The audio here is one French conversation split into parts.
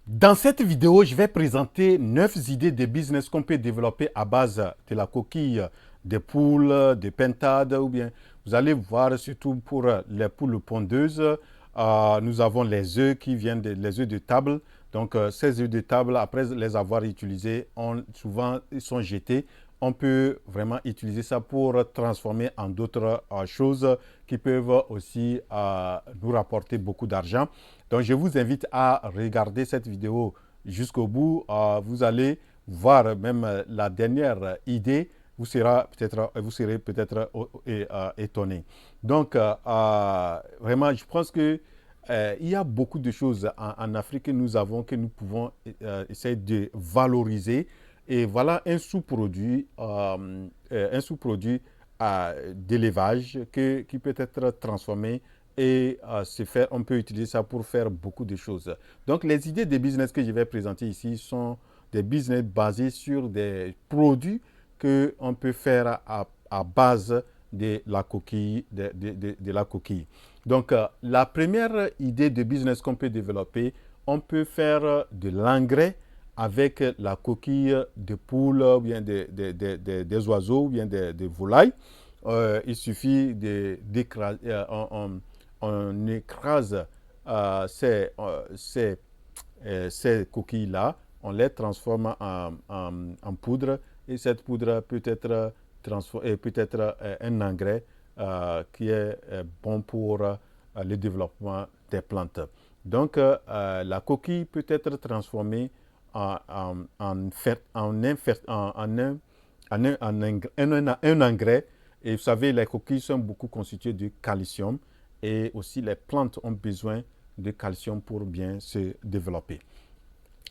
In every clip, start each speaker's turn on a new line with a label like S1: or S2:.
S1: Dans cette vidéo, je vais présenter 9 idées de business qu'on peut développer à base de la coquille des poules, des pentades ou bien vous allez voir surtout pour les poules pondeuses, nous avons les œufs qui viennent les œufs de table. Donc ces œufs de table, après les avoir utilisés, souvent ils sont jetés. On peut vraiment utiliser ça pour transformer en d'autres choses qui peuvent aussi nous rapporter beaucoup d'argent. Donc, je vous invite à regarder cette vidéo jusqu'au bout. Vous allez voir même la dernière idée. Vous serez peut-être étonné. Donc, vraiment, je pense que il y a beaucoup de choses en Afrique que nous avons, que nous pouvons essayer de valoriser. Et voilà un sous-produit d'élevage qui peut être transformé et on peut utiliser ça pour faire beaucoup de choses. Donc, les idées de business que je vais présenter ici sont des business basés sur des produits qu'on peut faire à base de la coquille. De la coquille. Donc, la première idée de business qu'on peut développer, on peut faire de l'engrais avec la coquille de poule, ou bien des oiseaux, ou bien des volailles. Il suffit d'écraser, on écrase ces coquilles-là, on les transforme en poudre et cette poudre peut être un engrais qui est bon pour le développement des plantes. Donc, la coquille peut être transformée un engrais. Et vous savez, les coquilles sont beaucoup constituées de calcium et aussi les plantes ont besoin de calcium pour bien se développer.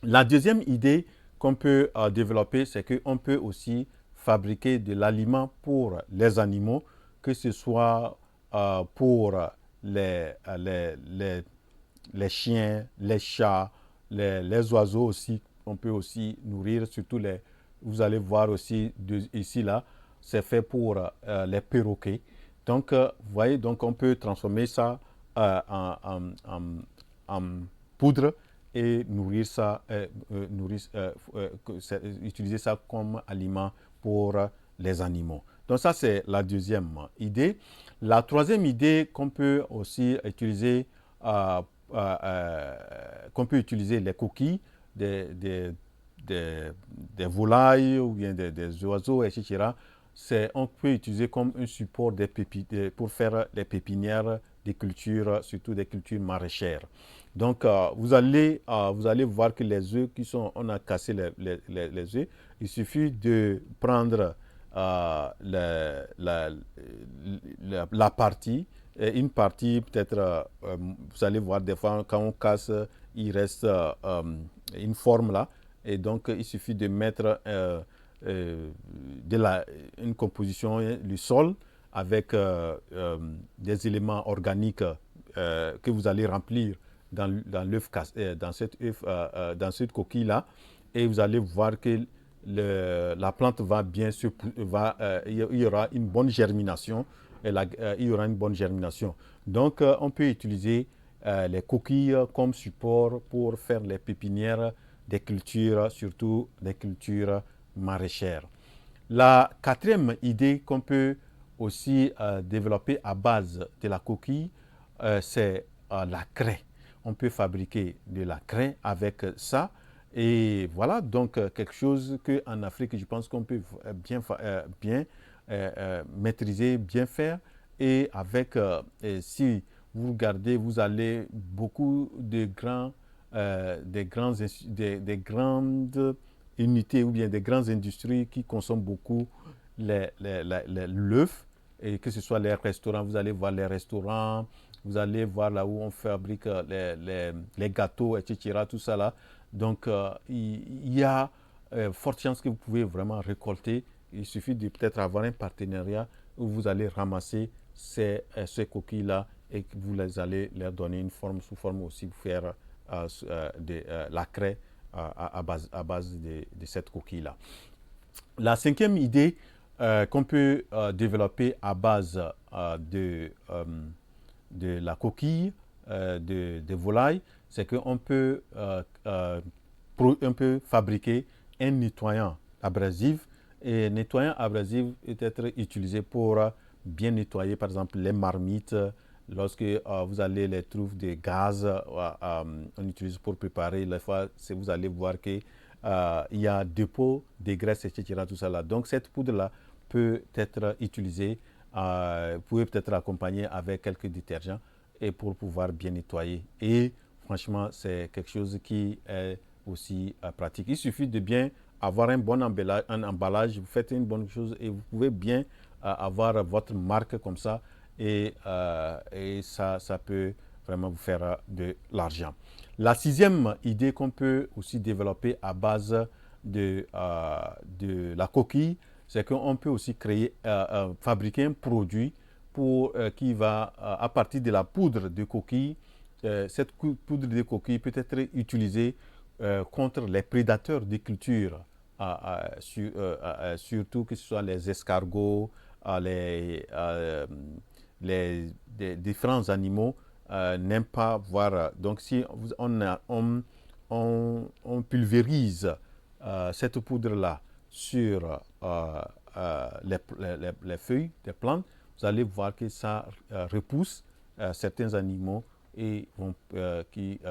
S1: La deuxième idée qu'on peut développer, c'est qu'on peut aussi fabriquer de l'aliment pour les animaux, que ce soit pour les, euh, les, les, les chiens, les chats, les oiseaux aussi. On peut aussi nourrir, surtout vous allez voir aussi ici là, c'est fait pour les perroquets. Donc, vous voyez, donc on peut transformer ça en poudre et utiliser ça comme aliment pour les animaux. Donc ça, c'est la deuxième idée. La troisième idée qu'on peut aussi utiliser, euh, qu'on peut utiliser les coquilles des, des, des volailles ou bien des oiseaux, etc. C'est on peut utiliser comme un support pour faire les pépinières des cultures, surtout des cultures maraîchères. Donc, vous allez voir que les œufs on a cassé les œufs. Il suffit de prendre la partie, une partie peut-être, vous allez voir des fois quand on casse, il reste une forme là. Et donc, il suffit de mettre une composition du sol avec des éléments organiques que vous allez remplir dans cette coquille-là. Et vous allez voir que la plante va bien il y aura une bonne germination. Il y aura une bonne germination. Donc, on peut utiliser les coquilles comme support pour faire les pépinières des cultures, surtout des cultures maraîchères. La quatrième idée qu'on peut aussi développer à base de la coquille, c'est la craie. On peut fabriquer de la craie avec ça. Et voilà, donc quelque chose qu'en Afrique, je pense qu'on peut bien maîtriser, bien faire. Et si vous regardez, vous allez beaucoup des grandes unités ou bien des grandes industries qui consomment beaucoup l'œuf, et que ce soit les restaurants, vous allez voir les restaurants, vous allez voir là où on fabrique les gâteaux, etc., tout ça là. Donc, il y a forte chance que vous pouvez vraiment récolter. Il suffit de peut-être avoir un partenariat où vous allez ramasser ces coquilles-là et que allez leur donner une forme, sous forme aussi, pour faire la craie à base de cette coquille-là. La cinquième idée qu'on peut développer à base de la coquille, de volaille, c'est qu'on peut, on peut fabriquer un nettoyant abrasif. Et nettoyant abrasif peut être utilisé pour bien nettoyer, par exemple, les marmites. Lorsque vous allez les trouver des gaz, on utilise pour préparer. Les fois, vous allez voir qu'il y a dépôt de graisse, etc. Tout ça là. Donc, cette poudre-là peut être utilisée. Vous pouvez peut-être accompagner avec quelques détergents et pour pouvoir bien nettoyer. Et franchement, c'est quelque chose qui est aussi pratique. Il suffit de bien avoir un bon emballage, vous faites une bonne chose et vous pouvez bien avoir votre marque comme ça et ça peut vraiment vous faire de l'argent. La sixième idée qu'on peut aussi développer à base de la coquille, c'est qu'on peut aussi fabriquer un produit qui va, à partir de la poudre de coquille, cette poudre de coquille peut être utilisée contre les prédateurs des cultures, surtout que ce soit les escargots, les différents animaux n'aiment pas voir. Donc si on pulvérise cette poudre-là sur les feuilles des plantes, vous allez voir que ça repousse certains animaux et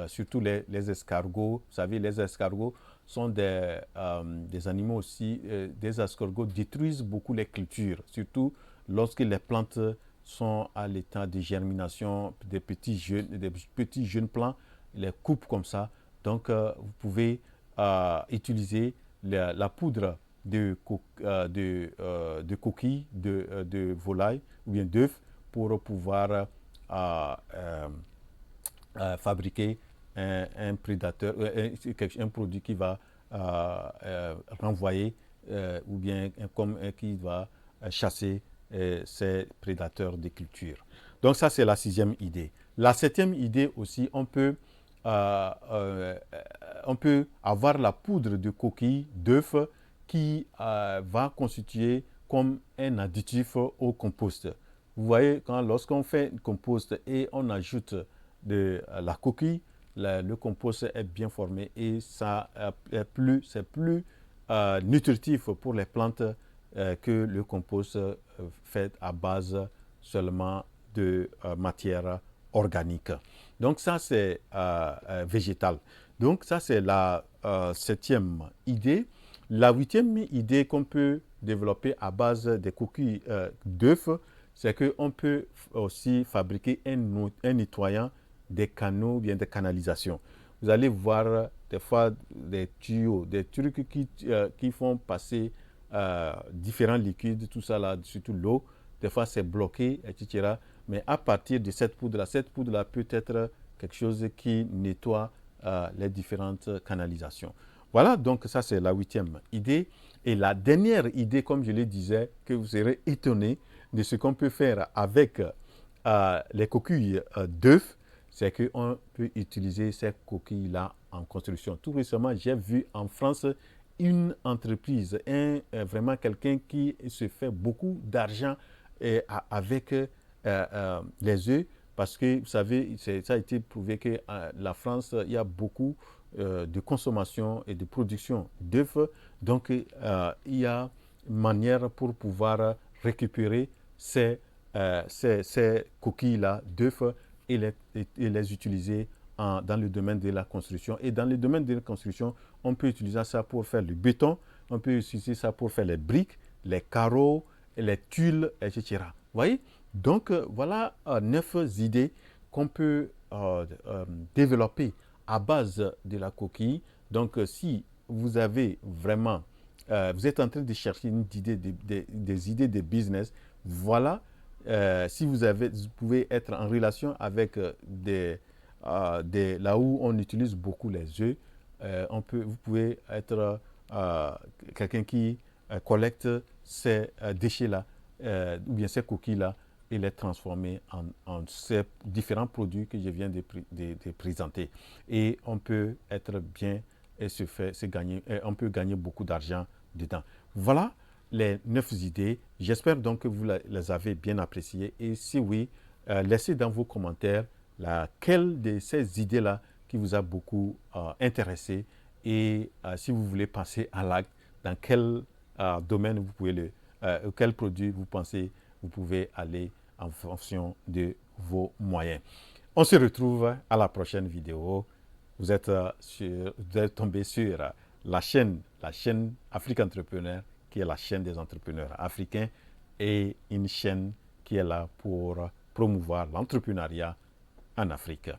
S1: surtout les escargots. Vous savez, les escargots sont des animaux aussi. Des escargots détruisent beaucoup les cultures, surtout lorsque les plantes sont à l'état de germination, des petits jeunes plants, les coupent comme ça. Donc, vous pouvez utiliser la poudre de coquilles de volaille ou bien d'œufs pour pouvoir fabriquer un prédateur, un produit qui va renvoyer ou bien qui va chasser ces prédateurs des cultures. Donc ça, c'est la sixième idée. La septième idée aussi, on peut avoir la poudre de coquille d'œuf qui va constituer comme un additif au compost. Vous voyez, lorsqu'on fait un compost et on ajoute de la coquille, le compost est bien formé et c'est plus nutritif pour les plantes que le compost fait à base seulement de matière organique. Donc ça, c'est végétal. Donc ça, c'est la septième idée. La huitième idée qu'on peut développer à base des coquilles d'œufs, c'est qu'on peut aussi fabriquer un nettoyant des canaux, bien des canalisations. Vous allez voir des fois des tuyaux, des trucs qui font passer différents liquides, tout ça là, surtout l'eau. Des fois, c'est bloqué, etc. Mais à partir de cette poudre-là peut être quelque chose qui nettoie les différentes canalisations. Voilà, donc ça c'est la huitième idée. Et la dernière idée, comme je le disais, que vous serez étonné de ce qu'on peut faire avec les coquilles d'œufs, c'est qu'on peut utiliser ces coquilles-là en construction. Tout récemment, j'ai vu en France une entreprise, vraiment quelqu'un qui se fait beaucoup d'argent avec les œufs, parce que vous savez, ça a été prouvé que la France, il y a beaucoup de consommation et de production d'œufs. Donc, il y a une manière pour pouvoir récupérer ces coquilles-là d'œufs et les utiliser dans le domaine de la construction. Et dans le domaine de la construction, on peut utiliser ça pour faire le béton, on peut utiliser ça pour faire les briques, les carreaux, les tuiles, etc. Vous voyez? Donc, voilà 9 idées qu'on peut développer à base de la coquille. Donc, si vous avez vraiment, vous êtes en train de chercher des idées de business, voilà, si vous pouvez être en relation avec là où on utilise beaucoup les œufs, vous pouvez être quelqu'un qui collecte ces déchets-là, ou bien ces coquilles-là, et les transformer en ces différents produits que je viens de présenter. Et on peut être bien et on peut gagner beaucoup d'argent dedans. Voilà les 9 idées. J'espère donc que vous les avez bien appréciées. Et si oui, laissez dans vos commentaires laquelle de ces idées-là qui vous a beaucoup intéressé et si vous voulez passer à l'acte, dans quel domaine vous pouvez quel produit vous pensez vous pouvez aller en fonction de vos moyens. On se retrouve à la prochaine vidéo. Vous êtes tombé sur la chaîne Afrique Entrepreneur, qui est la chaîne des entrepreneurs africains et une chaîne qui est là pour promouvoir l'entrepreneuriat en Afrique.